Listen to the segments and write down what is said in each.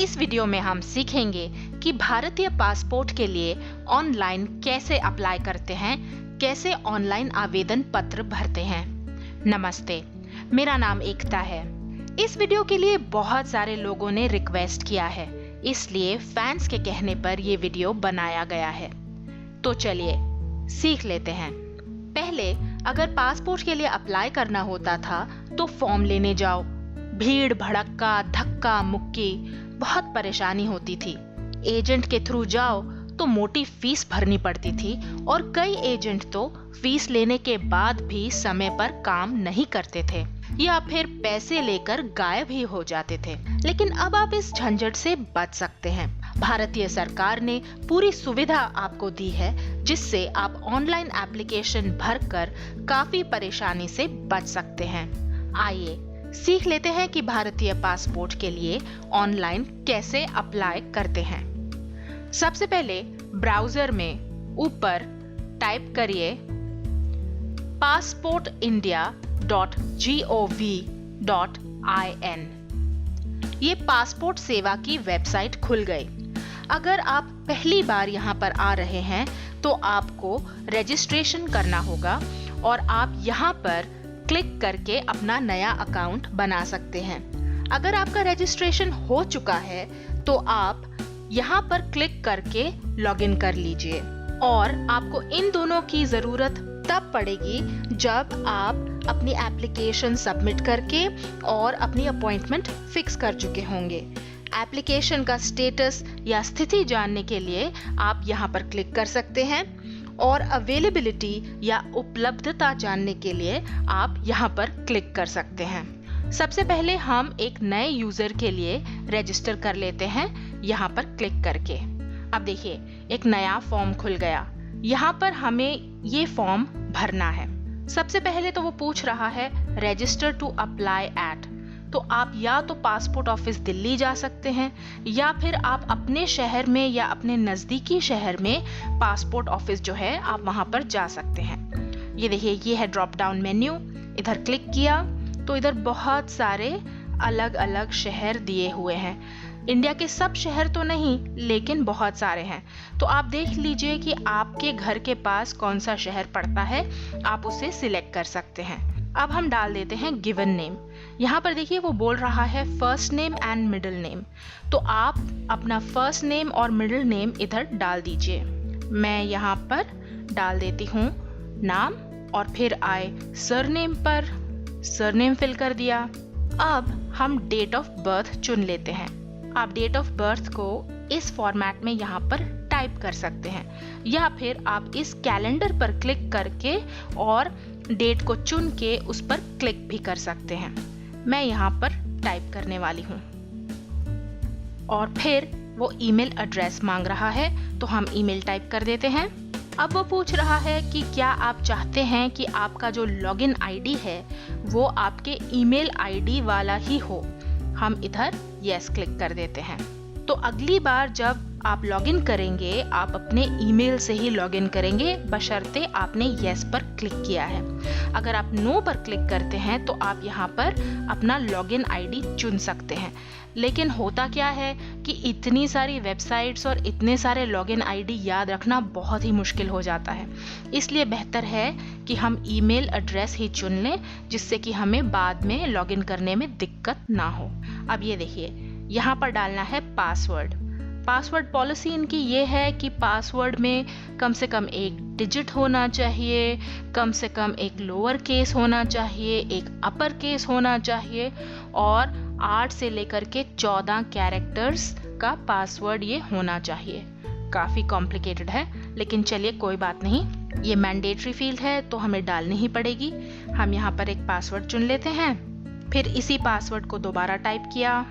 इस वीडियो में हम सीखेंगे कि भारतीय पासपोर्ट के लिए ऑनलाइन कैसे अप्लाई करते हैं, कैसे ऑनलाइन आवेदन पत्र भरते हैं। नमस्ते, मेरा नाम एकता है। इस वीडियो के लिए बहुत सारे लोगों ने रिक्वेस्ट किया है, इसलिए फैंस के कहने पर ये वीडियो बनाया गया है। तो चलिए सीख लेते हैं। पहले अगर पासपोर्ट के लिए अप्लाई करना होता था तो फॉर्म लेने जाओ, भीड़ भड़क्का, धक्का मुक्की, बहुत परेशानी होती थी। एजेंट के थ्रू जाओ तो मोटी फीस भरनी पड़ती थी और कई एजेंट तो फीस लेने के बाद भी समय पर काम नहीं करते थे या फिर पैसे लेकर गायब ही हो जाते थे। लेकिन अब आप इस झंझट से बच सकते हैं। भारतीय सरकार ने पूरी सुविधा आपको दी है, जिससे आप ऑनलाइन एप्लीकेशन भरकर काफी परेशानी से बच सकते हैं। आइए सीख लेते हैं कि भारतीय पासपोर्ट के लिए ऑनलाइन कैसे अप्लाई करते हैं। सबसे पहले ब्राउजर में ऊपर टाइप करिए passportindia.gov.in। ये पासपोर्ट सेवा की वेबसाइट खुल गई। अगर आप पहली बार यहाँ पर आ रहे हैं तो आपको रजिस्ट्रेशन करना होगा और आप यहाँ पर क्लिक करके अपना नया अकाउंट बना सकते हैं। अगर आपका रजिस्ट्रेशन हो चुका है तो आप यहाँ पर क्लिक करके लॉगिन कर लीजिए। और आपको इन दोनों की जरूरत तब पड़ेगी जब आप अपनी एप्लीकेशन सबमिट करके और अपनी अपॉइंटमेंट फिक्स कर चुके होंगे। एप्लीकेशन का स्टेटस या स्थिति जानने के लिए आप यहाँ पर क्लिक कर सकते हैं और अवेलेबिलिटी या उपलब्धता जानने के लिए आप यहाँ पर क्लिक कर सकते हैं। सबसे पहले हम एक नए यूजर के लिए रजिस्टर कर लेते हैं यहाँ पर क्लिक करके। अब देखिए एक नया फॉर्म खुल गया। यहाँ पर हमें ये फॉर्म भरना है। सबसे पहले तो वो पूछ रहा है रजिस्टर टू अप्लाई एट। तो आप या तो पासपोर्ट ऑफिस दिल्ली जा सकते हैं या फिर आप अपने शहर में या अपने नज़दीकी शहर में पासपोर्ट ऑफिस जो है आप वहां पर जा सकते हैं। ये देखिए ये है ड्रॉप डाउन मेन्यू। इधर क्लिक किया तो इधर बहुत सारे अलग अलग शहर दिए हुए हैं। इंडिया के सब शहर तो नहीं, लेकिन बहुत सारे हैं। तो आप देख लीजिए कि आपके घर के पास कौन सा शहर पड़ता है, आप उसे सिलेक्ट कर सकते हैं। अब हम डाल देते हैं गिवन नेम। यहाँ पर देखिए वो बोल रहा है first name and middle name. तो आप अपना फर्स्ट नेम और मिडिल नेम इधर डाल दीजिए। मैं यहाँ पर डाल देती हूँ नाम और फिर आए सरनेम पर सरनेम फिल कर दिया। अब हम डेट ऑफ बर्थ चुन लेते हैं। आप डेट ऑफ बर्थ को इस फॉर्मेट में यहाँ पर टाइप कर सकते हैं या फिर आप इस कैलेंडर पर क्लिक करके और डेट को चुन के उस पर क्लिक भी कर सकते हैं। मैं यहाँ पर टाइप करने वाली हूँ और फिर वो ईमेल एड्रेस मांग रहा है तो हम ईमेल टाइप कर देते हैं। अब वो पूछ रहा है कि क्या आप चाहते हैं कि आपका जो लॉगिन आईडी है वो आपके ईमेल आईडी वाला ही हो। हम इधर यस क्लिक कर देते हैं। तो अगली बार जब आप लॉगिन करेंगे आप अपने ईमेल से ही लॉगिन करेंगे, बशर्ते आपने यस पर क्लिक किया है। अगर आप नो पर क्लिक करते हैं तो आप यहाँ पर अपना लॉगिन आईडी चुन सकते हैं। लेकिन होता क्या है कि इतनी सारी वेबसाइट्स और इतने सारे लॉगिन आईडी याद रखना बहुत ही मुश्किल हो जाता है। इसलिए बेहतर है कि हम ईमेल एड्रेस ही चुन लें, जिससे कि हमें बाद में लॉगिन करने में दिक्कत ना हो। अब ये देखिए यहाँ पर डालना है पासवर्ड। पासवर्ड पॉलिसी इनकी ये है कि पासवर्ड में कम से कम एक डिजिट होना चाहिए, कम से कम एक लोअर केस होना चाहिए, एक अपर केस होना चाहिए और 8 से लेकर के 14 कैरेक्टर्स का पासवर्ड ये होना चाहिए। काफ़ी कॉम्प्लिकेटेड है, लेकिन चलिए कोई बात नहीं, ये मैंडेटरी फील्ड है तो हमें डालनी ही पड़ेगी। हम यहाँ पर एक पासवर्ड चुन लेते हैं, फिर इसी पासवर्ड को दोबारा टाइप किया।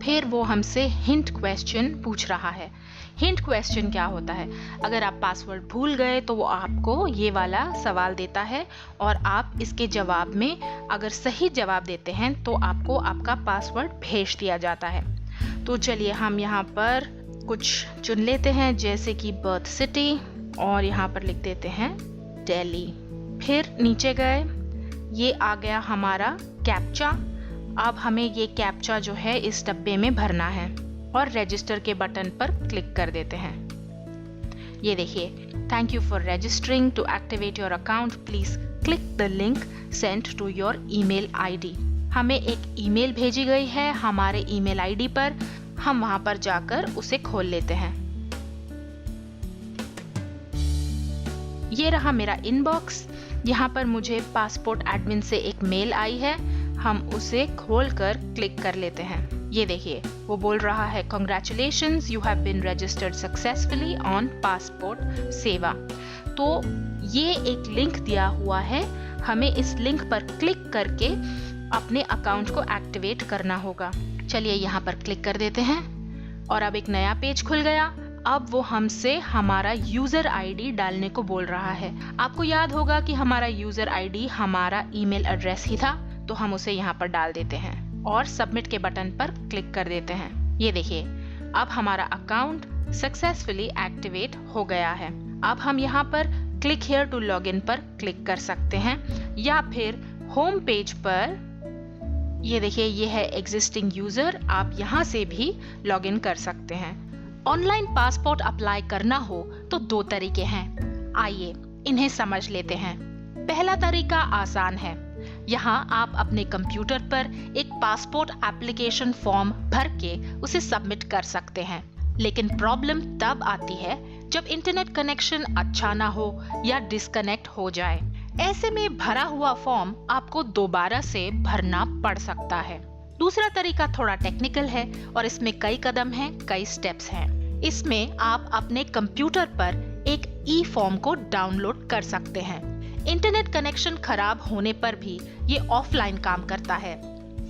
फिर वो हमसे हिंट क्वेश्चन पूछ रहा है। हिंट क्वेश्चन क्या होता है? अगर आप पासवर्ड भूल गए तो वो आपको ये वाला सवाल देता है और आप इसके जवाब में अगर सही जवाब देते हैं तो आपको आपका पासवर्ड भेज दिया जाता है। तो चलिए हम यहाँ पर कुछ चुन लेते हैं, जैसे कि बर्थ सिटी और यहाँ पर लिख देते हैं दिल्ली। फिर नीचे गए, ये आ गया हमारा कैप्चा। अब हमें ये कैप्चा जो है इस डब्बे में भरना है और रजिस्टर के बटन पर क्लिक कर देते हैं। ये देखिए, thank you for registering to activate your account, please click the link send to your email ID. हमें एक ईमेल भेजी गई है हमारे ईमेल आईडी पर, हम वहां पर जाकर उसे खोल लेते हैं। ये रहा मेरा इनबॉक्स। यहाँ पर मुझे पासपोर्ट एडमिन से एक मेल आई है, हम उसे खोलकर क्लिक कर लेते हैं। ये देखिए, वो बोल रहा है congratulations, you have been registered successfully on passport Seva. तो ये एक लिंक दिया हुआ है, हमें इस लिंक पर क्लिक करके अपने अकाउंट को एक्टिवेट करना होगा। चलिए यहाँ पर क्लिक कर देते हैं और अब एक नया पेज खुल गया। अब वो हमसे हमारा यूजर आईडी डालने को बोल रहा है। आपको याद होगा कि हमारा यूजर आईडी हमारा ईमेल एड्रेस ही था, तो हम उसे यहाँ पर डाल देते हैं और सबमिट के बटन पर क्लिक कर देते हैं। ये देखिए, अब हमारा अकाउंट सक्सेसफुली एक्टिवेट हो गया है। अब हम यहाँ पर क्लिक हियर टू लॉगिन पर क्लिक कर सकते हैं या फिर होम पेज पर, ये देखिए, ये है एग्जिस्टिंग यूजर, आप यहाँ से भी लॉगिन कर सकते हैं। ऑनलाइन पासपोर्ट अप्लाई करना हो तो दो तरीके हैं, आइए इन्हें समझ लेते हैं। पहला तरीका आसान है, यहाँ आप अपने कंप्यूटर पर एक पासपोर्ट एप्लीकेशन फॉर्म भर के उसे सबमिट कर सकते हैं। लेकिन प्रॉब्लम तब आती है जब इंटरनेट कनेक्शन अच्छा ना हो या डिस्कनेक्ट हो जाए। ऐसे में भरा हुआ फॉर्म आपको दोबारा से भरना पड़ सकता है। दूसरा तरीका थोड़ा टेक्निकल है और इसमें कई कदम हैं, कई स्टेप्स हैं। इसमें आप अपने कंप्यूटर पर एक ई फॉर्म को डाउनलोड कर सकते हैं। इंटरनेट कनेक्शन खराब होने पर भी ये ऑफलाइन काम करता है।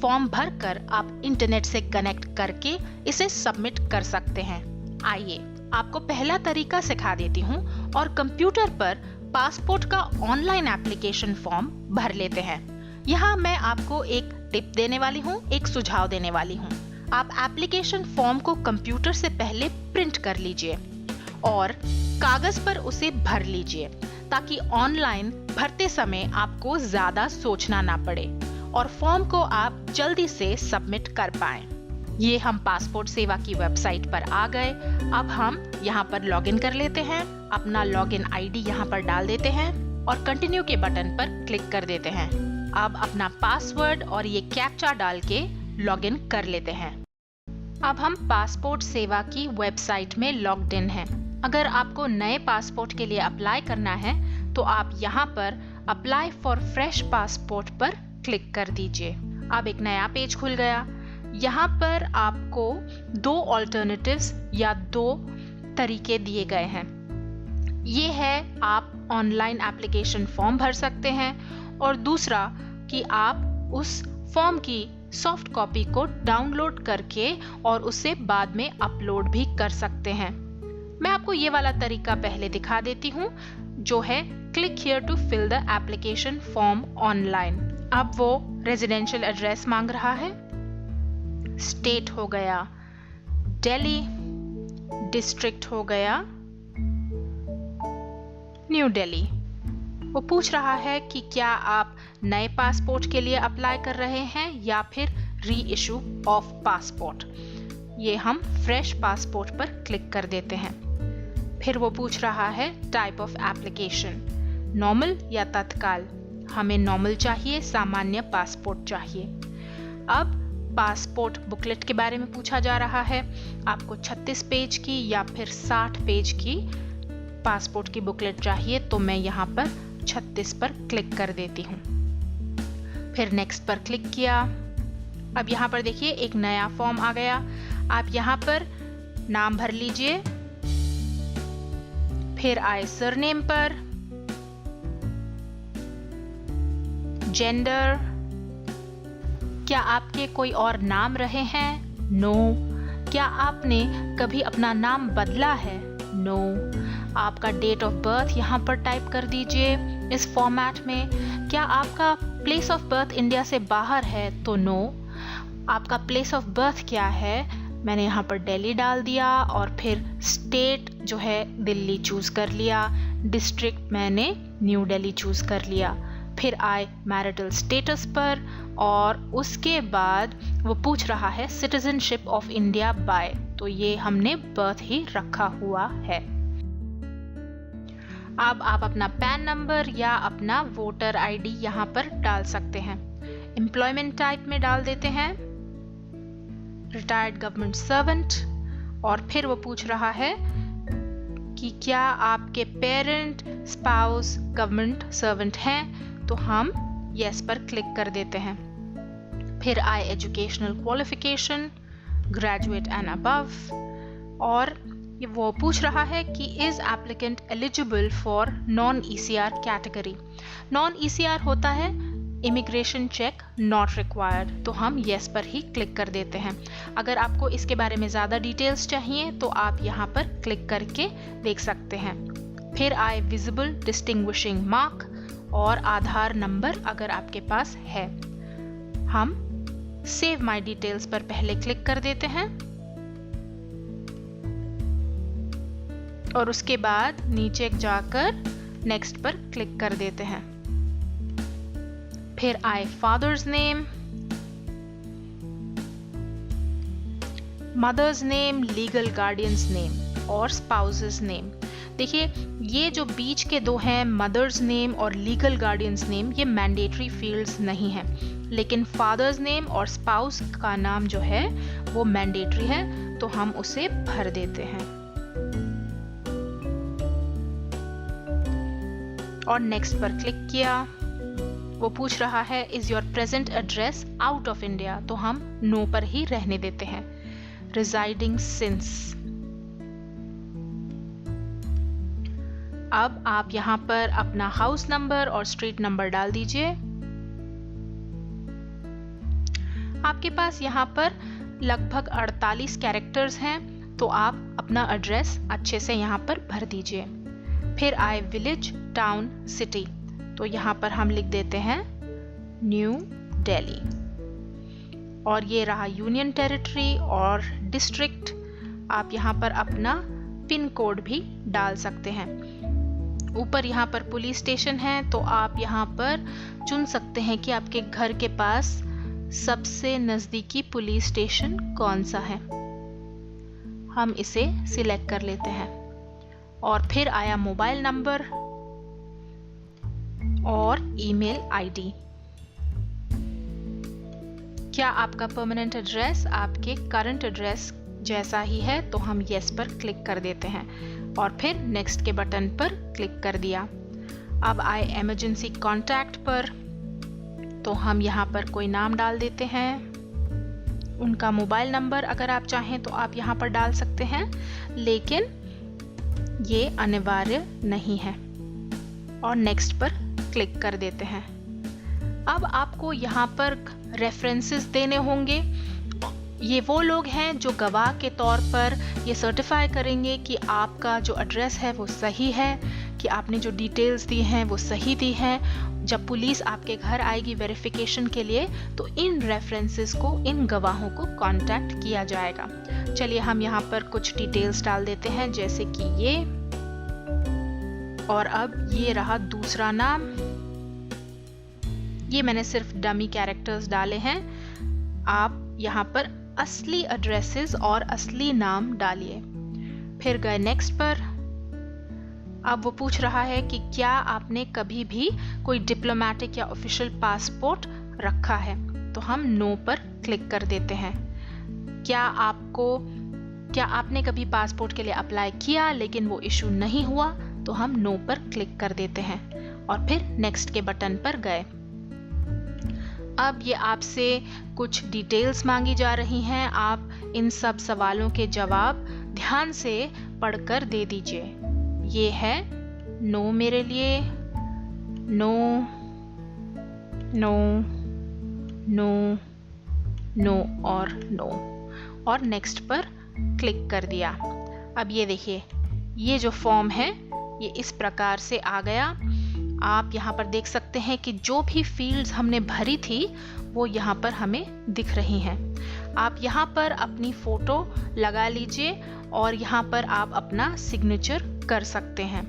फॉर्म भरकर आप इंटरनेट से कनेक्ट करके इसे सबमिट कर सकते हैं। आइए आपको पहला तरीका सिखा देती हूँ और कंप्यूटर पर पासपोर्ट का ऑनलाइन एप्लीकेशन फॉर्म भर लेते हैं। यहाँ मैं आपको एक टिप देने वाली हूँ, एक सुझाव देने वाली हूँ। आप एप्लीकेशन फॉर्म को कंप्यूटर से पहले प्रिंट कर लीजिए और कागज पर उसे भर लीजिए, ताकि ऑनलाइन भरते समय आपको ज्यादा सोचना ना पड़े और फॉर्म को आप जल्दी से सबमिट कर पाएं। ये हम पासपोर्ट सेवा की वेबसाइट पर आ गए। अब हम यहाँ पर लॉगिन कर लेते हैं, अपना लॉगिन आईडी यहाँ पर डाल देते हैं और कंटिन्यू के बटन पर क्लिक कर देते हैं। अब अपना पासवर्ड और ये कैप्चा डाल के लॉगिन कर लेते हैं। अब हम पासपोर्ट सेवा की वेबसाइट में लॉग्ड इन हैं। अगर आपको नए पासपोर्ट के लिए अप्लाई करना है तो आप यहाँ पर अप्लाई फॉर फ्रेश पासपोर्ट पर क्लिक कर दीजिए। अब एक नया पेज खुल गया। यहाँ पर आपको दो ऑल्टरनेटिव्स या दो तरीके दिए गए हैं। ये है, आप ऑनलाइन एप्लीकेशन फॉर्म भर सकते हैं और दूसरा कि आप उस फॉर्म की सॉफ्ट कॉपी को डाउनलोड करके और उसे बाद में अपलोड भी कर सकते हैं। मैं आपको ये वाला तरीका पहले दिखा देती हूँ, जो है click here to fill the application form online. अब वो रेजिडेंशियल एड्रेस मांग रहा है, स्टेट हो गया दिल्ली, डिस्ट्रिक्ट हो गया न्यू दिल्ली। वो पूछ रहा है कि क्या आप नए पासपोर्ट के लिए अप्लाई कर रहे हैं या फिर री इशू ऑफ पासपोर्ट। ये हम फ्रेश पासपोर्ट पर क्लिक कर देते हैं। फिर वो पूछ रहा है टाइप ऑफ एप्लीकेशन, नॉर्मल या तत्काल। हमें नॉर्मल चाहिए, सामान्य पासपोर्ट चाहिए। अब पासपोर्ट बुकलेट के बारे में पूछा जा रहा है, आपको 36 पेज की या फिर 60 पेज की पासपोर्ट की बुकलेट चाहिए, तो मैं यहाँ पर 36 पर क्लिक कर देती हूँ। फिर नेक्स्ट पर क्लिक किया। अब यहाँ पर देखिए एक नया फॉर्म आ गया। आप यहाँ पर नाम भर लीजिए, फिर आए सरनेम पर, जेंडर, क्या आपके कोई और नाम रहे हैं? नो। क्या आपने कभी अपना नाम बदला है? नो। आपका डेट ऑफ बर्थ यहाँ पर टाइप कर दीजिए इस फॉर्मेट में। क्या आपका प्लेस ऑफ बर्थ इंडिया से बाहर है? तो नो। आपका प्लेस ऑफ बर्थ क्या है? मैंने यहाँ पर दिल्ली डाल दिया और फिर स्टेट जो है दिल्ली चूज कर लिया, डिस्ट्रिक्ट मैंने न्यू दिल्ली चूज कर लिया। फिर आए मैरिटल स्टेटस पर और उसके बाद वो पूछ रहा है सिटीजनशिप ऑफ इंडिया बाय तो ये हमने बर्थ ही रखा हुआ है। अब आप अपना पैन नंबर या अपना वोटर आईडी यहाँ पर डाल सकते हैं। एम्प्लॉयमेंट टाइप में डाल देते हैं रिटायर्ड गवर्नमेंट सर्वेंट, और फिर वो पूछ रहा है कि क्या आपके पेरेंट, स्पाउस गवर्नमेंट सर्वेंट हैं, तो हम यस पर क्लिक कर देते हैं। फिर आए educational qualification, graduate and above, और वो पूछ रहा है कि is applicant eligible for non ECR category. Non ECR होता है इमिग्रेशन चेक नॉट रिक्वायर्ड, तो हम येस पर ही क्लिक कर देते हैं। अगर आपको इसके बारे में ज़्यादा डिटेल्स चाहिए तो आप यहाँ पर क्लिक करके देख सकते हैं। फिर आए विजिबल डिस्टिंग्विशिंग मार्क और आधार नंबर अगर आपके पास है। हम सेव माय डिटेल्स पर पहले क्लिक कर देते हैं और उसके बाद नीचे जाकर नेक्स्ट पर क्लिक कर देते हैं। फिर आए father's name, mother's name, legal guardian's name और स्पाउसेस नेम। देखिए ये जो बीच के दो हैं मदर्स नेम और लीगल गार्डियंस नेम, ये मैंडेटरी फील्ड्स नहीं हैं, लेकिन फादर्स नेम और स्पाउस का नाम जो है वो मैंडेटरी है, तो हम उसे भर देते हैं और नेक्स्ट पर क्लिक किया। वो पूछ रहा है is your present address out of India, तो हम नो पर ही रहने देते हैं। Residing since. अब आप यहाँ पर अपना हाउस नंबर और स्ट्रीट नंबर डाल दीजिए। आपके पास यहाँ पर लगभग 48 कैरेक्टर्स हैं, तो आप अपना एड्रेस अच्छे से यहाँ पर भर दीजिए। फिर आए विलेज, टाउन, सिटी, तो यहाँ पर हम लिख देते हैं न्यू दिल्ली। और ये रहा यूनियन टेरिटरी और डिस्ट्रिक्ट। आप यहाँ पर अपना पिन कोड भी डाल सकते हैं। ऊपर यहाँ पर पुलिस स्टेशन है, तो आप यहाँ पर चुन सकते हैं कि आपके घर के पास सबसे नज़दीकी पुलिस स्टेशन कौन सा है। हम इसे सिलेक्ट कर लेते हैं। और फिर आया मोबाइल नंबर और ईमेल आईडी। क्या आपका परमानेंट एड्रेस आपके करंट एड्रेस जैसा ही है, तो हम यस पर क्लिक कर देते हैं और फिर नेक्स्ट के बटन पर क्लिक कर दिया। अब आए इमरजेंसी कॉन्टैक्ट पर, तो हम यहाँ पर कोई नाम डाल देते हैं। उनका मोबाइल नंबर अगर आप चाहें तो आप यहाँ पर डाल सकते हैं, लेकिन ये अनिवार्य नहीं है। और नेक्स्ट पर क्लिक कर देते हैं। अब आपको यहाँ पर रेफरेंसेस देने होंगे। ये वो लोग हैं जो गवाह के तौर पर ये सर्टिफाई करेंगे कि आपका जो एड्रेस है वो सही है, कि आपने जो डिटेल्स दी हैं वो सही दी हैं। जब पुलिस आपके घर आएगी वेरिफिकेशन के लिए, तो इन रेफरेंसेस को, इन गवाहों को कांटेक्ट किया जाएगा। चलिए हम यहाँ पर कुछ डिटेल्स डाल देते हैं, जैसे कि ये, और अब ये रहा दूसरा नाम। ये मैंने सिर्फ डमी कैरेक्टर्स डाले हैं। आप यहाँ पर असली एड्रेसेस और असली नाम डालिए। फिर गए नेक्स्ट पर। अब वो पूछ रहा है कि क्या आपने कभी भी कोई डिप्लोमेटिक या ऑफिशियल पासपोर्ट रखा है, तो हम नो पर क्लिक कर देते हैं। क्या आपने कभी पासपोर्ट के लिए अप्लाई किया लेकिन वो इशू नहीं हुआ, तो हम नो पर क्लिक कर देते हैं और फिर नेक्स्ट के बटन पर गए। अब ये आपसे कुछ डिटेल्स मांगी जा रही हैं। आप इन सब सवालों के जवाब ध्यान से पढ़कर दे दीजिए। ये है नो मेरे लिए, नो, नो, नो, नो और नो, और नेक्स्ट पर क्लिक कर दिया। अब ये देखिए, ये जो फॉर्म है ये इस प्रकार से आ गया। आप यहाँ पर देख सकते हैं कि जो भी फील्ड्स हमने भरी थी वो यहाँ पर हमें दिख रही हैं। आप यहाँ पर अपनी फोटो लगा लीजिए और यहाँ पर आप अपना सिग्नेचर कर सकते हैं।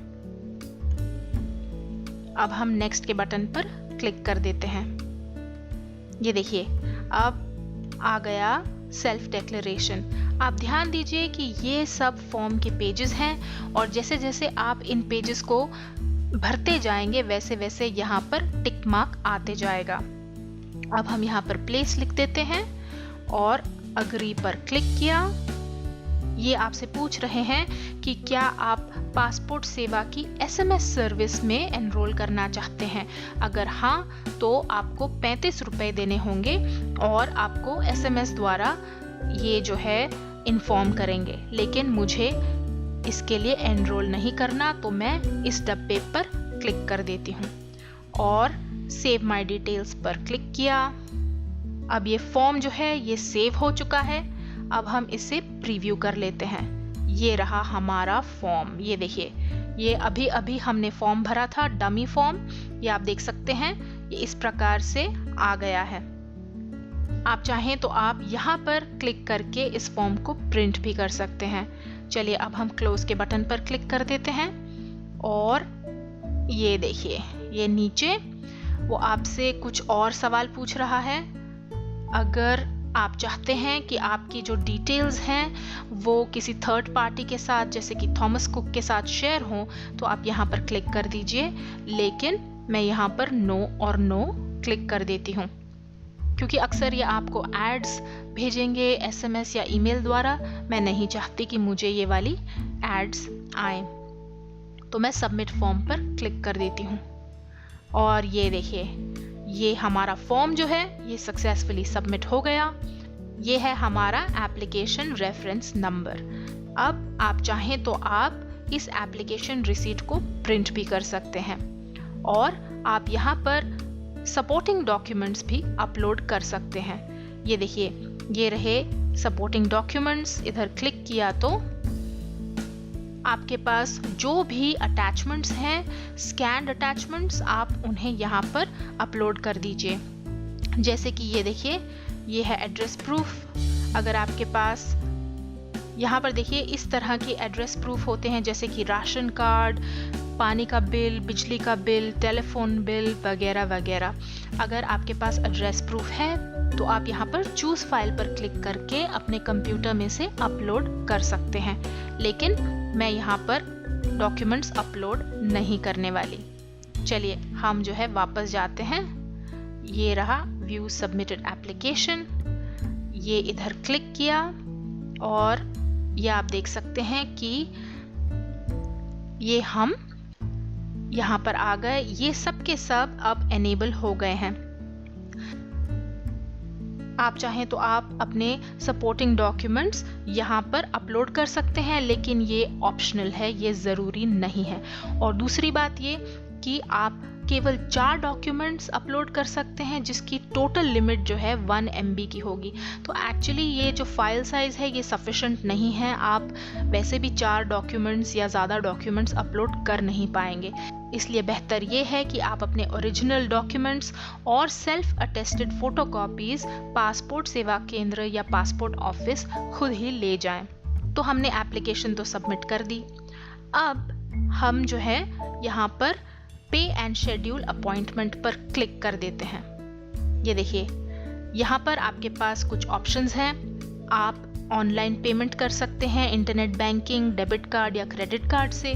अब हम नेक्स्ट के बटन पर क्लिक कर देते हैं। ये देखिए अब आ गया सेल्फ डिक्लेरेशन। आप ध्यान दीजिए कि ये सब फॉर्म के पेजेस हैं और जैसे जैसे आप इन पेजेस को भरते जाएंगे वैसे वैसे यहाँ पर टिक मार्क आते जाएगा। अब हम यहाँ पर प्लेस लिख देते हैं और अग्री पर क्लिक किया। ये आपसे पूछ रहे हैं कि क्या आप पासपोर्ट सेवा की SMS सर्विस में एनरोल करना चाहते हैं। अगर हाँ तो आपको 35 रुपए देने होंगे और आपको SMS द्वारा ये जो है इन्फॉर्म करेंगे, लेकिन मुझे इसके लिए एनरोल नहीं करना, तो मैं इस डब्बे पर क्लिक कर देती हूँ और सेव माय डिटेल्स पर क्लिक किया। अब ये फॉर्म जो है ये सेव हो चुका है। अब हम इसे प्रीव्यू कर लेते हैं। ये रहा हमारा फॉर्म। ये देखिए, ये अभी अभी हमने फॉर्म भरा था, डमी फॉर्म। ये आप देख सकते हैं, ये इस प्रकार से आ गया है। आप चाहें तो आप यहाँ पर क्लिक करके इस फॉर्म को प्रिंट भी कर सकते हैं। चलिए अब हम क्लोज के बटन पर क्लिक कर देते हैं और ये देखिए, ये नीचे वो आपसे कुछ और सवाल पूछ रहा है। अगर आप चाहते हैं कि आपकी जो डिटेल्स हैं वो किसी थर्ड पार्टी के साथ जैसे कि थॉमस कुक के साथ शेयर हो, तो आप यहाँ पर क्लिक कर दीजिए, लेकिन मैं यहाँ पर नो और नो क्लिक कर देती हूँ क्योंकि अक्सर ये आपको एड्स भेजेंगे SMS या ईमेल द्वारा। मैं नहीं चाहती कि मुझे ये वाली एड्स आए, तो मैं सबमिट फॉर्म पर क्लिक कर देती हूँ और ये देखिए, ये हमारा फॉर्म जो है ये सक्सेसफुली सबमिट हो गया। ये है हमारा एप्लीकेशन रेफरेंस नंबर। अब आप चाहें तो आप इस एप्लीकेशन रिसीट को प्रिंट भी कर सकते हैं और आप यहाँ पर सपोर्टिंग डॉक्यूमेंट्स भी अपलोड कर सकते हैं। ये देखिए, ये रहे सपोर्टिंग डॉक्यूमेंट्स। इधर क्लिक किया तो आपके पास जो भी अटैचमेंट्स हैं, स्कैन्ड अटैचमेंट्स, आप उन्हें यहाँ पर अपलोड कर दीजिए। जैसे कि ये देखिए, ये है एड्रेस प्रूफ। अगर आपके पास यहाँ पर देखिए इस तरह की एड्रेस प्रूफ होते हैं जैसे कि राशन कार्ड, पानी का बिल, बिजली का बिल, टेलीफोन बिल वगैरह वगैरह। अगर आपके पास एड्रेस प्रूफ है तो आप यहाँ पर चूज फाइल पर क्लिक करके अपने कंप्यूटर में से अपलोड कर सकते हैं, लेकिन मैं यहाँ पर डॉक्यूमेंट्स अपलोड नहीं करने वाली। चलिए हम जो है वापस जाते हैं। ये रहा व्यू सबमिटेड एप्लीकेशन। ये इधर क्लिक किया और ये आप देख सकते हैं कि ये हम यहाँ पर आ गए। ये सब के सब अब एनेबल हो गए हैं। आप चाहें तो आप अपने सपोर्टिंग डॉक्यूमेंट्स यहाँ पर अपलोड कर सकते हैं, लेकिन ये ऑप्शनल है, ये ज़रूरी नहीं है। और दूसरी बात ये कि आप केवल 4 डॉक्यूमेंट्स अपलोड कर सकते हैं जिसकी टोटल लिमिट जो है 1 MB की होगी। तो एक्चुअली ये जो फाइल साइज है ये सफिशेंट नहीं है। आप वैसे भी 4 डॉक्यूमेंट्स या ज़्यादा डॉक्यूमेंट्स अपलोड कर नहीं पाएंगे। इसलिए बेहतर ये है कि आप अपने ओरिजिनल डॉक्यूमेंट्स और सेल्फ अटेस्टेड फोटोकॉपीज पासपोर्ट सेवा केंद्र या पासपोर्ट ऑफिस खुद ही ले जाएं। तो हमने एप्लीकेशन तो सबमिट कर दी। अब हम जो है यहाँ पर पे एंड शेड्यूल अपॉइंटमेंट पर क्लिक कर देते हैं। ये देखिए, यहाँ पर आपके पास कुछ ऑप्शंस हैं। आप ऑनलाइन पेमेंट कर सकते हैं इंटरनेट बैंकिंग, डेबिट कार्ड या क्रेडिट कार्ड से,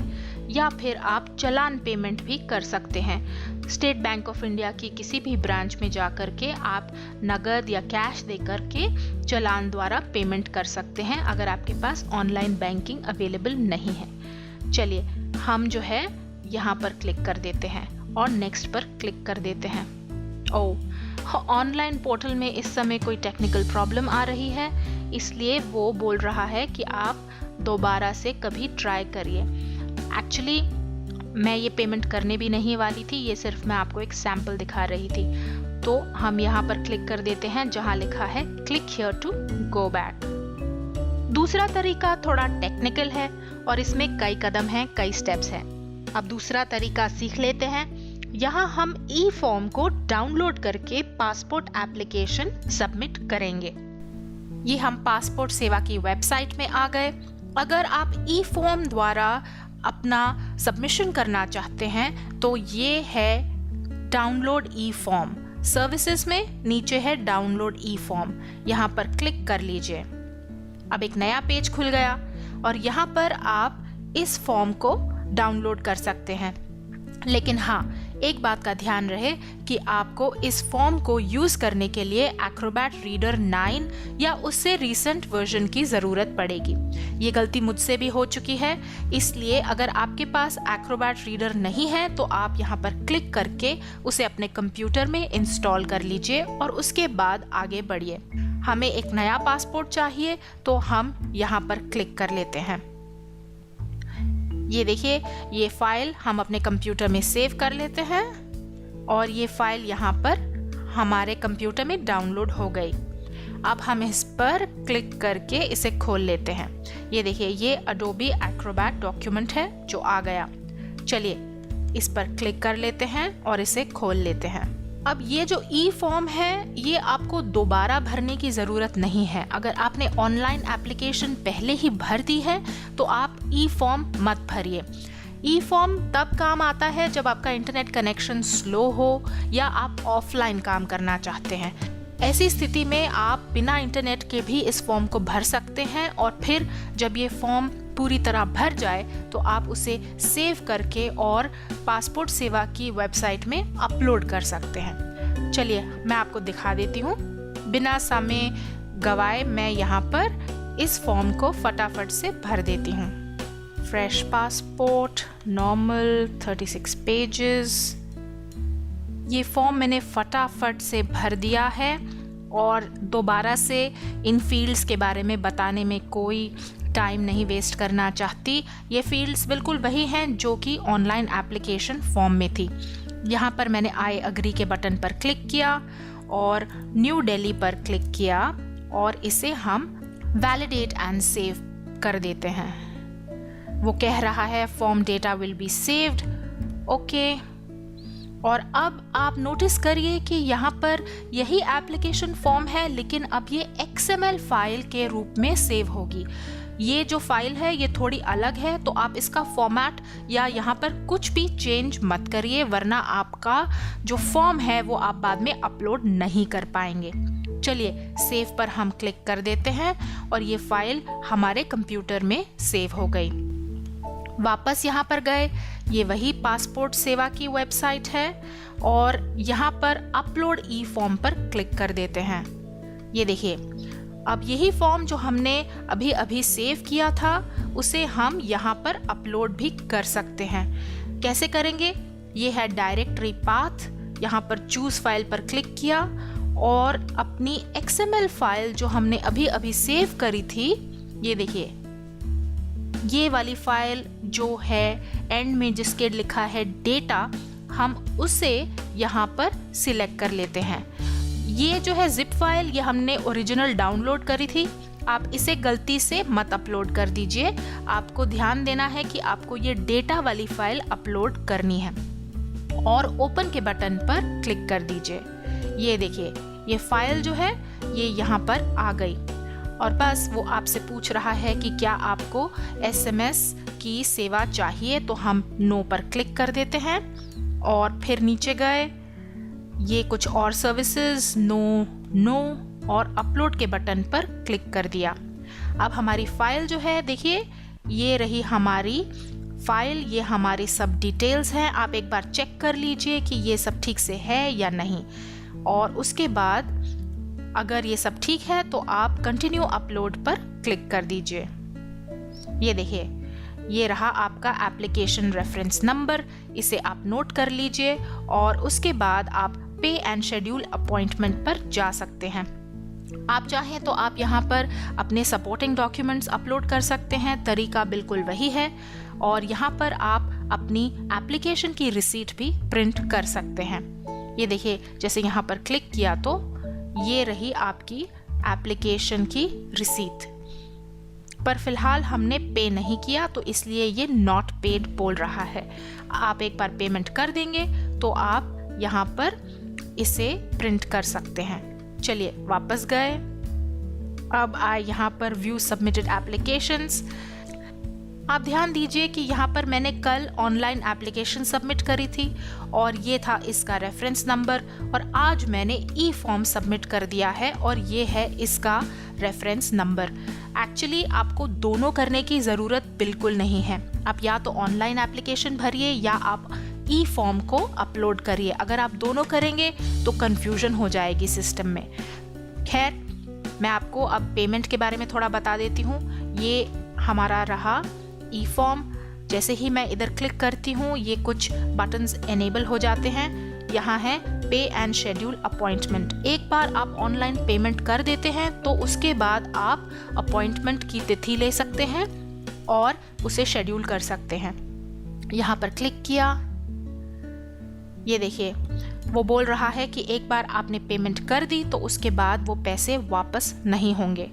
या फिर आप चालान पेमेंट भी कर सकते हैं। स्टेट बैंक ऑफ इंडिया की किसी भी ब्रांच में जा कर के आप नगद या कैश दे करके चालान द्वारा पेमेंट कर सकते हैं अगर आपके पास ऑनलाइन बैंकिंग अवेलेबल नहीं है। चलिए हम जो है यहाँ पर क्लिक कर देते हैं और नेक्स्ट पर क्लिक कर देते हैं। ऑनलाइन पोर्टल में इस समय कोई टेक्निकल प्रॉब्लम आ रही है, इसलिए वो बोल रहा है कि आप दोबारा से कभी ट्राई करिए। एक्चुअली मैं ये पेमेंट करने भी नहीं वाली थी, ये सिर्फ मैं आपको एक सैंपल दिखा रही थी। तो हम यहाँ पर क्लिक कर देते हैं जहाँ लिखा है click here to go back. दूसरा तरीका थोड़ा टेक्निकल है और इसमें कई कदम हैं, कई स्टेप्स हैं। अब दूसरा तरीका सीख लेते हैं। यहाँ हम ई फॉर्म को डाउनलोड करके पासपोर्ट एप्लीकेशन सबमिट करेंगे। ये हम पासपोर्ट सेवा की वेबसाइट में आ गए। अगर आप ई फॉर्म द्वारा अपना सबमिशन करना चाहते हैं तो ये है डाउनलोड ई फॉर्म। सर्विसेज में नीचे है डाउनलोड ई फॉर्म, यहाँ पर क्लिक कर लीजिए। अब एक नया पेज खुल गया और यहाँ पर आप इस फॉर्म को डाउनलोड कर सकते हैं। लेकिन हाँ, एक बात का ध्यान रहे कि आपको इस फॉर्म को यूज करने के लिए एक्रोबैट रीडर 9 या उससे रीसेंट वर्जन की जरूरत पड़ेगी। ये गलती मुझसे भी हो चुकी है, इसलिए अगर आपके पास एक्रोबैट रीडर नहीं है तो आप यहाँ पर क्लिक करके उसे अपने कंप्यूटर में इंस्टॉल कर लीजिए और उसके बाद आगे बढ़िए। हमें एक नया पासपोर्ट चाहिए तो हम यहाँ पर क्लिक कर लेते हैं। ये देखिए, ये फाइल हम अपने कंप्यूटर में सेव कर लेते हैं और ये फाइल यहाँ पर हमारे कंप्यूटर में डाउनलोड हो गई। अब हम इस पर क्लिक करके इसे खोल लेते हैं। ये देखिए, ये अडोबी एक्रोबैट डॉक्यूमेंट है जो आ गया। चलिए इस पर क्लिक कर लेते हैं और इसे खोल लेते हैं। अब ये जो ई फॉर्म है ये आपको दोबारा भरने की ज़रूरत नहीं है। अगर आपने ऑनलाइन एप्लीकेशन पहले ही भर दी है तो आप ई फॉर्म मत भरिए। ई फॉर्म तब काम आता है जब आपका इंटरनेट कनेक्शन स्लो हो या आप ऑफलाइन काम करना चाहते हैं। ऐसी स्थिति में आप बिना इंटरनेट के भी इस फॉर्म को भर सकते हैं और फिर जब ये फॉर्म पूरी तरह भर जाए तो आप उसे सेव करके और पासपोर्ट सेवा की वेबसाइट में अपलोड कर सकते हैं। चलिए मैं आपको दिखा देती हूँ। बिना समय गवाए मैं यहाँ पर इस फॉर्म को फटाफट से भर देती हूँ। Fresh passport, normal, 36 pages. ये फॉर्म मैंने फटाफट से भर दिया है और दोबारा से इन फील्ड्स के बारे में बताने में कोई टाइम नहीं वेस्ट करना चाहती। ये फील्ड्स बिल्कुल वही हैं जो कि ऑनलाइन एप्लीकेशन फॉर्म में थी। यहाँ पर मैंने आई अग्री के बटन पर क्लिक किया और न्यू दिल्ली पर क्लिक किया और इसे हम वैलिडेट एंड सेव कर देते हैं। वो कह रहा है form data will be saved, okay. और अब आप नोटिस करिए कि यहाँ पर यही एप्लीकेशन फॉर्म है लेकिन अब ये XML फाइल के रूप में सेव होगी। ये जो फाइल है ये थोड़ी अलग है तो आप इसका फॉर्मेट या यहाँ पर कुछ भी चेंज मत करिए, वरना आपका जो फॉर्म है वो आप बाद में अपलोड नहीं कर पाएंगे। चलिए सेव पर हम क्लिक कर देते हैं और ये फाइल हमारे कंप्यूटर में सेव हो गई। वापस यहाँ पर गए, ये वही पासपोर्ट सेवा की वेबसाइट है और यहाँ पर अपलोड ई फॉर्म पर क्लिक कर देते हैं। ये देखिए, अब यही फॉर्म जो हमने अभी अभी सेव किया था उसे हम यहाँ पर अपलोड भी कर सकते हैं। कैसे करेंगे? ये है डायरेक्टरी पाथ। यहाँ पर चूज फाइल पर क्लिक किया और अपनी XML फाइल जो हमने अभी अभी सेव करी थी, ये देखिए, ये वाली फाइल जो है एंड में जिसके लिखा है डेटा, हम उसे यहाँ पर सिलेक्ट कर लेते हैं। ये जो है जिप फाइल, ये हमने ओरिजिनल डाउनलोड करी थी। आप इसे गलती से मत अपलोड कर दीजिए। आपको ध्यान देना है कि आपको ये डेटा वाली फाइल अपलोड करनी है और ओपन के बटन पर क्लिक कर दीजिए। ये देखिए, ये फाइल जो है ये यहाँ पर आ गई और बस वो आपसे पूछ रहा है कि क्या आपको SMS की सेवा चाहिए, तो हम नो पर क्लिक कर देते हैं और फिर नीचे गए, ये कुछ और सर्विसेज, नो और अपलोड के बटन पर क्लिक कर दिया। अब हमारी फाइल जो है देखिए, ये रही हमारी फाइल, ये हमारी सब डिटेल्स हैं। आप एक बार चेक कर लीजिए कि ये सब ठीक से है या नहीं और उसके बाद अगर ये सब ठीक है तो आप कंटिन्यू अपलोड पर क्लिक कर दीजिए। ये देखिए, ये रहा आपका एप्लीकेशन रेफरेंस नंबर, इसे आप नोट कर लीजिए और उसके बाद आप पे एंड शेड्यूल अपॉइंटमेंट पर जा सकते हैं। आप चाहें तो आप यहाँ पर अपने सपोर्टिंग डॉक्यूमेंट्स अपलोड कर सकते हैं, तरीका बिल्कुल वही है। और यहाँ पर आप अपनी एप्लीकेशन की रिसीट भी प्रिंट कर सकते हैं। ये देखिए, जैसे यहाँ पर क्लिक किया तो ये रही आपकी एप्लीकेशन की रिसीट, पर फिलहाल हमने पे नहीं किया तो इसलिए ये नॉट पेड बोल रहा है। आप एक बार पेमेंट कर देंगे तो आप यहाँ पर इसे प्रिंट कर सकते हैं। चलिए वापस गए, अब आए यहाँ पर व्यू सबमिटेड एप्लीकेशंस। आप ध्यान दीजिए कि यहाँ पर मैंने कल ऑनलाइन एप्लीकेशन सबमिट करी थी और ये था इसका रेफरेंस नंबर, और आज मैंने ई फॉर्म सबमिट कर दिया है और ये है इसका रेफरेंस नंबर। एक्चुअली आपको दोनों करने की ज़रूरत बिल्कुल नहीं है। आप या तो ऑनलाइन एप्लीकेशन भरिए या आप ई फॉर्म को अपलोड करिए। अगर आप दोनों करेंगे तो कन्फ्यूजन हो जाएगी सिस्टम में। खैर, मैं आपको अब पेमेंट के बारे में थोड़ा बता देती हूँ। ये हमारा रहा ई फॉर्म। जैसे ही मैं इधर क्लिक करती हूँ ये कुछ बटन्स एनेबल हो जाते हैं। यहाँ है पे एंड शेड्यूल अपॉइंटमेंट। एक बार आप ऑनलाइन पेमेंट कर देते हैं तो उसके बाद आप अपॉइंटमेंट की तिथि ले सकते हैं और उसे शेड्यूल कर सकते हैं। यहाँ पर क्लिक किया, ये देखिए वो बोल रहा है कि एक बार आपने पेमेंट कर दी तो उसके बाद वो पैसे वापस नहीं होंगे।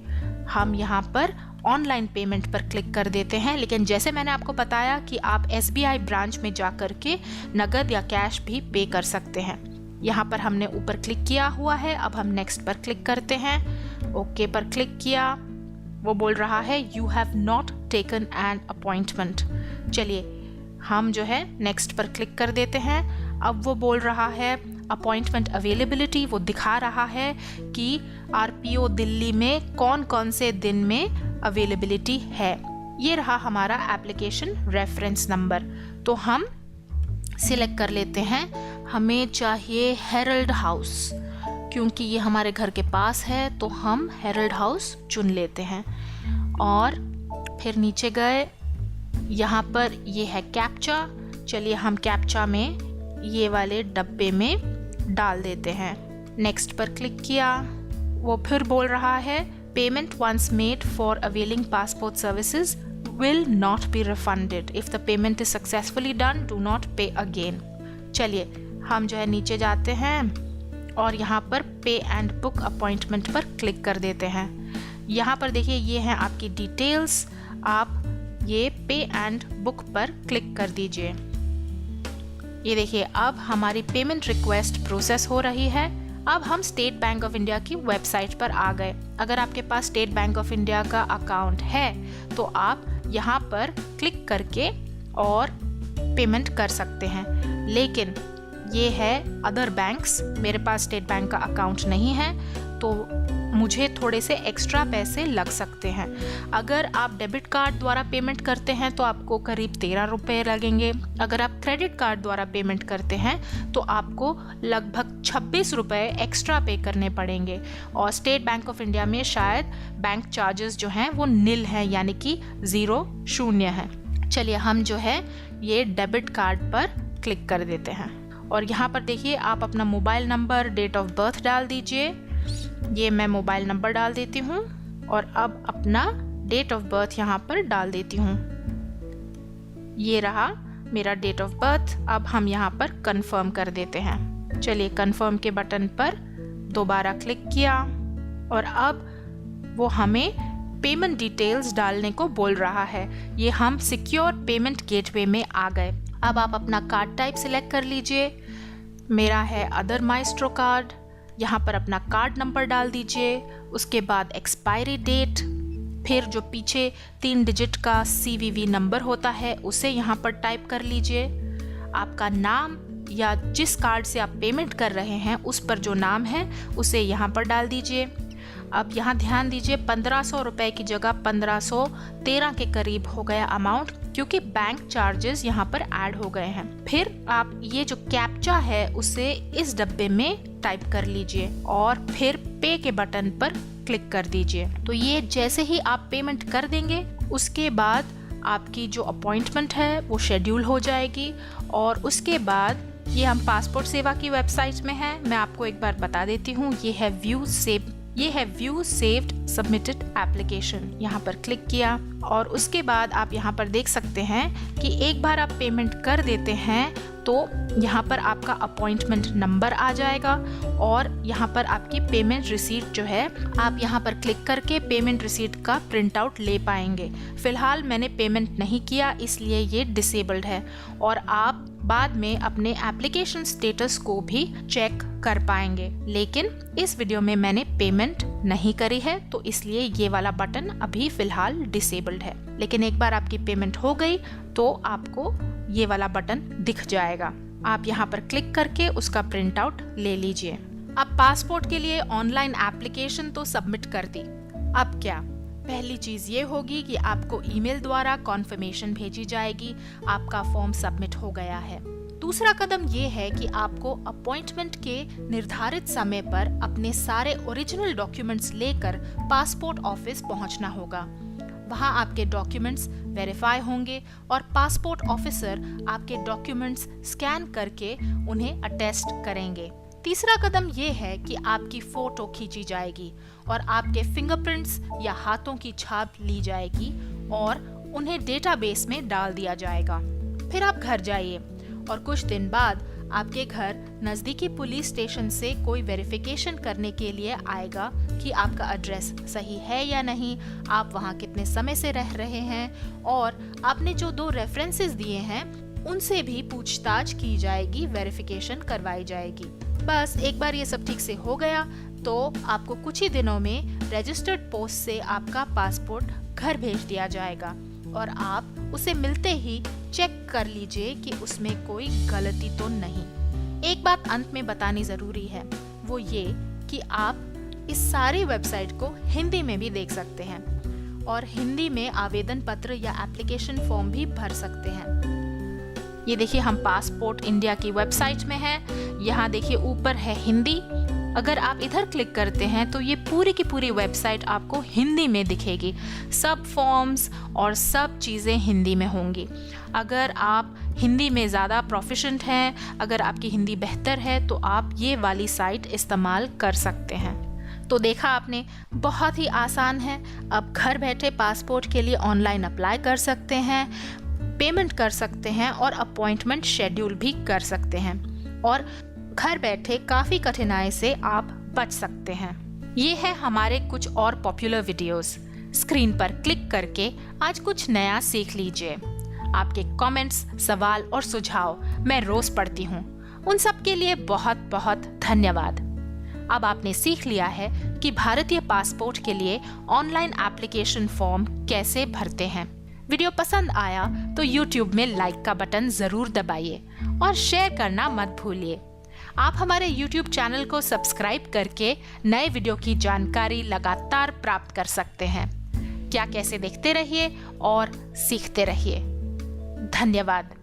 हम यहाँ पर ऑनलाइन पेमेंट पर क्लिक कर देते हैं, लेकिन जैसे मैंने आपको बताया कि आप SBI ब्रांच में जा कर के नगद या कैश भी पे कर सकते हैं। यहाँ पर हमने ऊपर क्लिक किया हुआ है। अब हम नेक्स्ट पर क्लिक करते हैं। ओके पर क्लिक किया, वो बोल रहा है you have not taken an appointment. चलिए हम जो है नेक्स्ट पर क्लिक कर देते हैं। अब वो बोल रहा है अपॉइंटमेंट अवेलेबिलिटी। वो दिखा रहा है कि RPO दिल्ली में कौन कौन से दिन में अवेलेबिलिटी है। ये रहा हमारा एप्लीकेशन रेफरेंस नंबर। तो हम सिलेक्ट कर लेते हैं, हमें चाहिए हेरल्ड हाउस, क्योंकि ये हमारे घर के पास है तो हम हेरल्ड हाउस चुन लेते हैं। और फिर नीचे गए, यहाँ पर ये है कैप्चा। चलिए हम कैप्चा में ये वाले डब्बे में डाल देते हैं। नेक्स्ट पर क्लिक किया, वो फिर बोल रहा है payment once made for availing passport services will not be refunded. If the payment is successfully done, do not pay again. चलिए हम जो है नीचे जाते हैं और यहाँ पर पे एंड बुक अपॉइंटमेंट पर क्लिक कर देते हैं। यहाँ पर देखिए ये हैं आपकी डिटेल्स। आप ये पे एंड बुक पर क्लिक कर दीजिए। ये देखिए अब हमारी पेमेंट रिक्वेस्ट प्रोसेस हो रही है। अब हम स्टेट बैंक ऑफ इंडिया की वेबसाइट पर आ गए। अगर आपके पास स्टेट बैंक ऑफ इंडिया का अकाउंट है तो आप यहाँ पर क्लिक करके और पेमेंट कर सकते हैं। लेकिन ये है अदर बैंक्स, मेरे पास स्टेट बैंक का अकाउंट नहीं है तो मुझे थोड़े से एक्स्ट्रा पैसे लग सकते हैं। अगर आप डेबिट कार्ड द्वारा पेमेंट करते हैं तो आपको करीब 13 रुपये लगेंगे। अगर आप क्रेडिट कार्ड द्वारा पेमेंट करते हैं तो आपको लगभग 26 रुपये एक्स्ट्रा पे करने पड़ेंगे। और स्टेट बैंक ऑफ इंडिया में शायद बैंक चार्जेस जो हैं वो निल हैं, यानी कि 0 है। चलिए हम जो है ये डेबिट कार्ड पर क्लिक कर देते हैं और यहाँ पर देखिए आप अपना mobile number, date of birth डाल दीजिए। ये मैं मोबाइल नंबर डाल देती हूँ और अब अपना डेट ऑफ बर्थ यहाँ पर डाल देती हूँ। ये रहा मेरा डेट ऑफ बर्थ। अब हम यहाँ पर कंफर्म कर देते हैं। चलिए कंफर्म के बटन पर दोबारा क्लिक किया और अब वो हमें पेमेंट डिटेल्स डालने को बोल रहा है। ये हम सिक्योर पेमेंट गेटवे में आ गए। अब आप अपना कार्ड टाइप सिलेक्ट कर लीजिए। मेरा है अदर माइस्ट्रो कार्ड। यहाँ पर अपना कार्ड नंबर डाल दीजिए, उसके बाद एक्सपायरी डेट, फिर जो पीछे 3 डिजिट का CVV नंबर होता है उसे यहाँ पर टाइप कर लीजिए। आपका नाम या जिस कार्ड से आप पेमेंट कर रहे हैं उस पर जो नाम है उसे यहाँ पर डाल दीजिए। अब यहाँ ध्यान दीजिए 1500 रुपये की जगह 1513 के करीब हो गया अमाउंट, क्योंकि बैंक चार्जेस यहाँ पर ऐड हो गए हैं। फिर आप ये जो कैप्चा है उसे इस डब्बे में टाइप कर लीजिए और फिर पे के बटन पर क्लिक कर दीजिए। तो ये जैसे ही आप पेमेंट कर देंगे उसके बाद आपकी जो अपॉइंटमेंट है वो शेड्यूल हो जाएगी। और उसके बाद ये हम पासपोर्ट सेवा की वेबसाइट में है, मैं आपको एक बार बता देती हूँ। ये है व्यू सेव्ड सबमिटेड एप्लीकेशन। यहाँ पर क्लिक किया और उसके बाद आप यहाँ पर देख सकते हैं कि एक बार आप पेमेंट कर देते हैं तो यहाँ पर आपका अपॉइंटमेंट नंबर आ जाएगा और यहाँ पर आपकी पेमेंट रिसीट जो है आप यहाँ पर क्लिक करके पेमेंट रिसीट का प्रिंट आउट ले पाएंगे। फिलहाल मैंने पेमेंट नहीं किया इसलिए ये डिसेबल्ड है और आप बाद में अपने एप्लीकेशन स्टेटस को भी चेक कर पाएंगे। लेकिन इस वीडियो में मैंने पेमेंट नहीं करी है तो इसलिए ये वाला बटन अभी फिलहाल डिसेबल्ड है। लेकिन एक बार आपकी पेमेंट हो गई तो आपको ये वाला बटन दिख जाएगा। आप यहाँ पर क्लिक करके उसका प्रिंट आउट ले लीजिए। अब पासपोर्ट के लिए ऑनलाइन एप्लीकेशन तो सबमिट कर दी, अब क्या, पहली चीज ये होगी कि आपको ईमेल द्वारा कॉन्फर्मेशन भेजी जाएगी, आपका फॉर्म सबमिट हो गया है। दूसरा कदम ये है कि आपको अपॉइंटमेंट के निर्धारित समय पर अपने सारे ओरिजिनल डॉक्यूमेंट्स लेकर पासपोर्ट ऑफिस पहुंचना होगा। वहां आपके डॉक्यूमेंट्स वेरीफाई होंगे और पासपोर्ट ऑफिसर आपके डॉक्यूमेंट्स स्कैन करके उन्हें अटेस्ट करेंगे। तीसरा कदम ये है कि आपकी फोटो खींची जाएगी और आपके फिंगरप्रिंट्स या हाथों की छाप ली जाएगी और उन्हें डेटाबेस में डाल दिया जाएगा। फिर आप घर जाइए और कुछ दिन बाद आपके घर नजदीकी पुलिस स्टेशन से कोई वेरिफिकेशन करने के लिए आएगा कि आपका एड्रेस सही है या नहीं, आप वहाँ कितने समय से रह रहे हैं और आपने जो 2 रेफरेंसेस दिए हैं उनसे भी पूछताछ की जाएगी, वेरिफिकेशन करवाई जाएगी। बस एक बार ये सब ठीक से हो गया तो आपको कुछ ही दिनों में रजिस्टर्ड पोस्ट से आपका पासपोर्ट घर भेज दिया जाएगा और आप उसे मिलते ही चेक कर लीजिए कि उसमें कोई गलती तो नहीं। एक बात अंत में बतानी जरूरी है, वो ये कि आप इस सारी वेबसाइट को हिंदी में भी देख सकते हैं और हिंदी में आवेदन पत्र या एप्लीकेशन फॉर्म भी भर सकते हैं। ये देखिए, हम पासपोर्ट इंडिया की वेबसाइट में हैं। यहाँ देखिए ऊपर है हिंदी। अगर आप इधर क्लिक करते हैं तो ये पूरी की पूरी वेबसाइट आपको हिंदी में दिखेगी। सब फॉर्म्स और सब चीज़ें हिंदी में होंगी। अगर आप हिंदी में ज़्यादा प्रोफिशेंट हैं, अगर आपकी हिंदी बेहतर है तो आप ये वाली साइट इस्तेमाल कर सकते हैं। तो देखा आपने, बहुत ही आसान है। अब घर बैठे पासपोर्ट के लिए ऑनलाइन अप्लाई कर सकते हैं, पेमेंट कर सकते हैं और अपॉइंटमेंट शेड्यूल भी कर सकते हैं और घर बैठे काफ़ी कठिनाई से आप बच सकते हैं। ये है हमारे कुछ और पॉपुलर वीडियोस। स्क्रीन पर क्लिक करके आज कुछ नया सीख लीजिए। आपके कमेंट्स, सवाल और सुझाव मैं रोज पढ़ती हूँ। उन सब के लिए बहुत बहुत धन्यवाद। अब आपने सीख लिया है कि भारतीय पासपोर्ट के लिए ऑनलाइन एप्लीकेशन फॉर्म कैसे भरते हैं। वीडियो पसंद आया तो YouTube में लाइक का बटन जरूर दबाइए और शेयर करना मत भूलिए। आप हमारे YouTube चैनल को सब्सक्राइब करके नए वीडियो की जानकारी लगातार प्राप्त कर सकते हैं। क्या कैसे देखते रहिए और सीखते रहिए। धन्यवाद।